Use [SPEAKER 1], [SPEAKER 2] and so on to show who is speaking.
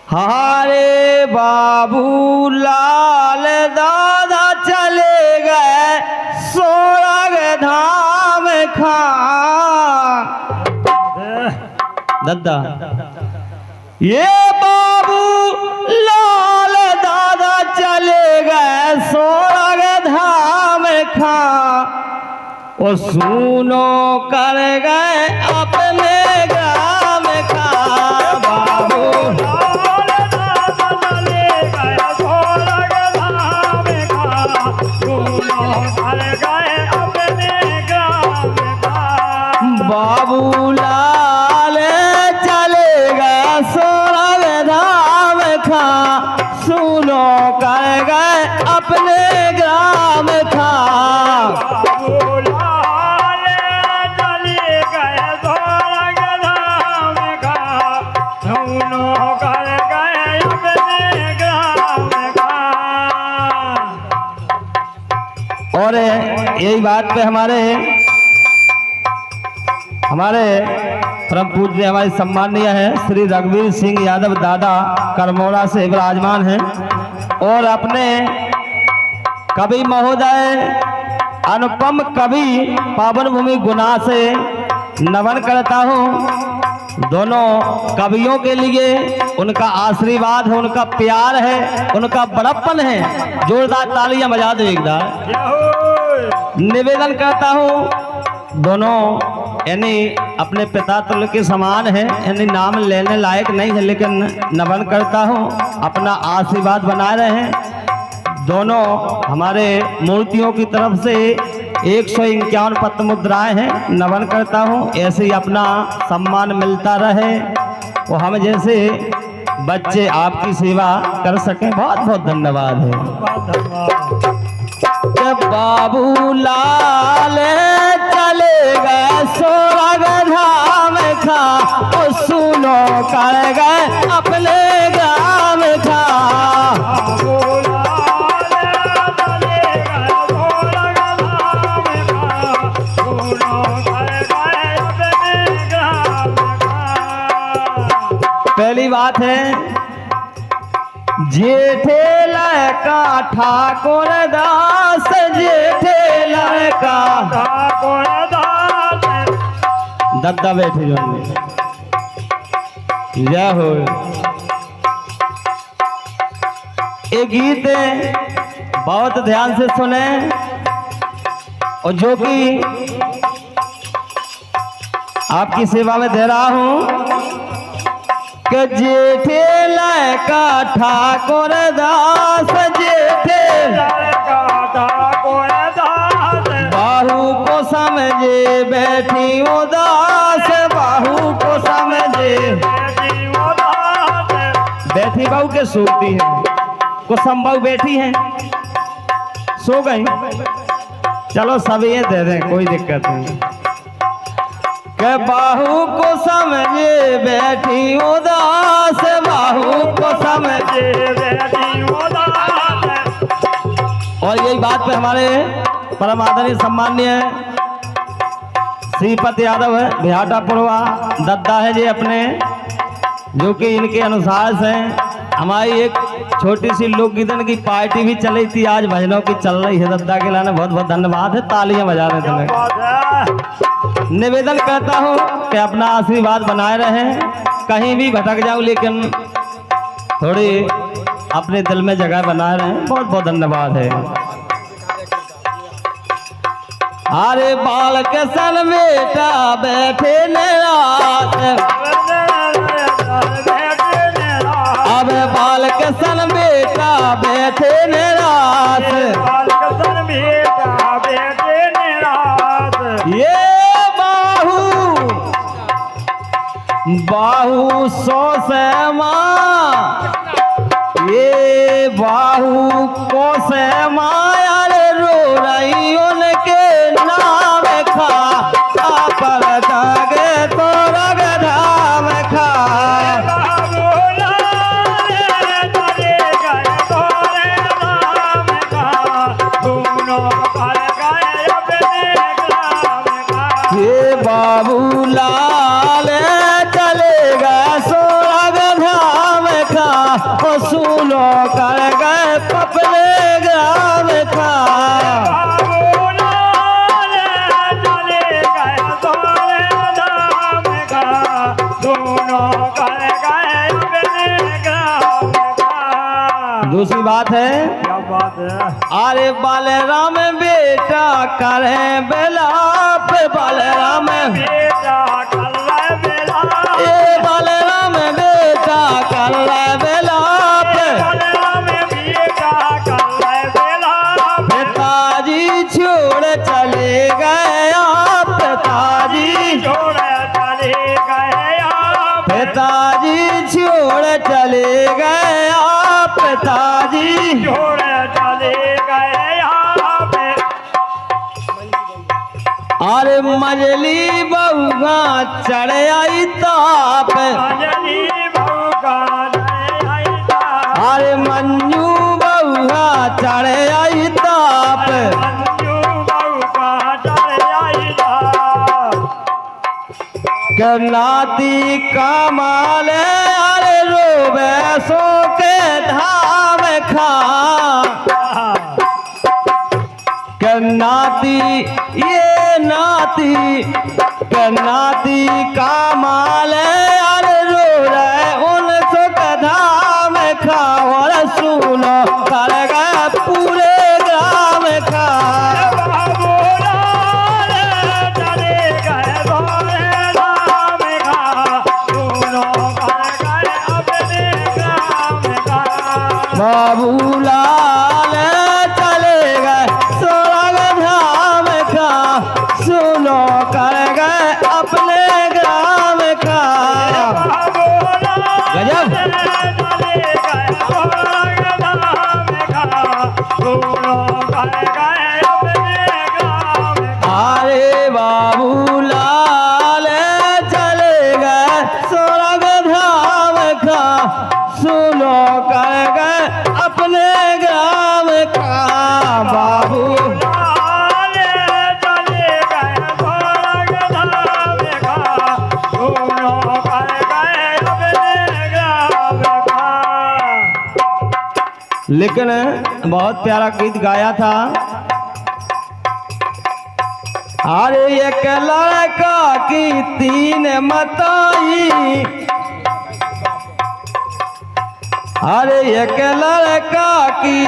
[SPEAKER 1] हमारे बाबू लाल दादा चले गए स्वर्ग धाम दादा ये बाबू लाल दादा चले गए स्वर्ग धाम और सुनो कर गए अपने ग्राम का बाबू बाबू लाल चले गए स्वर्ग धाम सुनो कर गए अपने ग्राम और यही बात पे हमारे परम पूज्य हमारे सम्माननीय है श्री रघुवीर सिंह यादव दादा करमोड़ा से विराजमान हैं और अपने कवि महोदय अनुपम कवि पावन भूमि गुना से नमन करता हूँ। दोनों कवियों के लिए उनका आशीर्वाद है, उनका प्यार है, उनका बड़प्पन है। जोरदार तालियां बजा दो एक बार। निवेदन करता हूँ दोनों यानी अपने पिता तुल्य के समान है, यानी नाम लेने लायक नहीं है, लेकिन नमन करता हूँ अपना आशीर्वाद बनाए रहे। दोनों हमारे मूर्तियों की तरफ से 151 पत्र मुद्राएं हैं, नमन करता हूँ। ऐसे ही अपना सम्मान मिलता रहे और हम जैसे बच्चे आपकी सेवा कर सकें। बहुत बहुत धन्यवाद है। जब बाबू लाल चले गए स्वर्ग धाम और सुनो कर गए अपने ग्राम पहली बात है जेठे लड़का ठाकुर दास, जेठे लड़का ठाकुर दास दद्दा बैठे जो जय हो। ये गीत बहुत ध्यान से सुने और जो कि आपकी सेवा में दे रहा हूं कि जेठे लड़का ठाकुर दास, जेठे लड़का ठाकुर दास बाहू को समझे बैठी उदास, बाहू को समझे बैठी बहू के सोती है, कुसम बहू बैठी है सो गई। चलो सब ये दे दें, कोई दिक्कत नहीं। के बाहू को समझे बैठी उदास, बाहू को समझे बैठी उदास। और यही बात पे हमारे परम आदरणीय सम्माननीय श्रीपति यादव है बिहाटा पुरवा दद्दा है जी अपने, जो कि इनके अनुसार से हमारी एक छोटी सी लोकगीतन की पार्टी भी चल रही थी, आज भजनों की चल रही है। दद्दा के लाने बहुत बहुत धन्यवाद है, तालियां बजा रहे थे। निवेदन करता हूँ कि अपना आशीर्वाद बनाए रहें, कहीं भी भटक जाऊं लेकिन थोड़ी अपने दिल में जगह बनाए रहें। बहुत बहुत धन्यवाद है। अरे बाल के सन बेटा बैठे निराश, अब बाल के सन बेटा बैठे निराश, ये बाहू सो से माँ, ये बाहू को से माया रो रही उनके नाम पर जागे तो रग धाम ये बाबू लाल चले गए स्वर्ग धाम दूसरी बात है,
[SPEAKER 2] क्या बात है?
[SPEAKER 1] अरे बलराम बेटा करे बेलाप, बलराम
[SPEAKER 2] बेटा कल्ला बेला,
[SPEAKER 1] ए बलराम बेटा करे बेलाप,
[SPEAKER 2] बलराम बेटा कल्ला बेला,
[SPEAKER 1] पिताजी छोड़ चले गए, पिताजी
[SPEAKER 2] छोड़ चले गए आप,
[SPEAKER 1] पिताजी छोड़ चले गए, पिताजी
[SPEAKER 2] छोड़ चले गए आप,
[SPEAKER 1] अरे मजली बहुगा चढ़ आई ताप,
[SPEAKER 2] अंजलि बहू का नहीं आईता,
[SPEAKER 1] अरे मंजू बहुगा चढ़ आई ताप,
[SPEAKER 2] मंजू बहू का चढ़ आईता,
[SPEAKER 1] के नाती कमाल अरे रोबे सो के धाम खा, के नाती ये नाती के नाती कमाल अरे रो रहे उन सुख धाम खा, और सुनो कर गए पूरे ग्राम खा,
[SPEAKER 2] बाबू लाल चले गए भोले राम का, दोनों कर गए अपने ग्राम का,
[SPEAKER 1] बाबूलाल चले गए स्वर्ग धाम का, सुनो कर गए अपने ग्राम का।
[SPEAKER 2] बाबू लाल
[SPEAKER 1] गजब।
[SPEAKER 2] चले गए भोले राम का, दोनों कर गए अपने ग्राम का,
[SPEAKER 1] अरे बाबूलाल चले गए स्वर्ग धाम का, सुनो कर गए अपने ग्राम का। बाबू
[SPEAKER 2] लाल चले गए भोले राम का, दोनों कर गए अपने ग्राम का।
[SPEAKER 1] लेकिन बहुत प्यारा गीत गाया था, अरे एक लड़का की तीन मताई, अरे एक लड़का की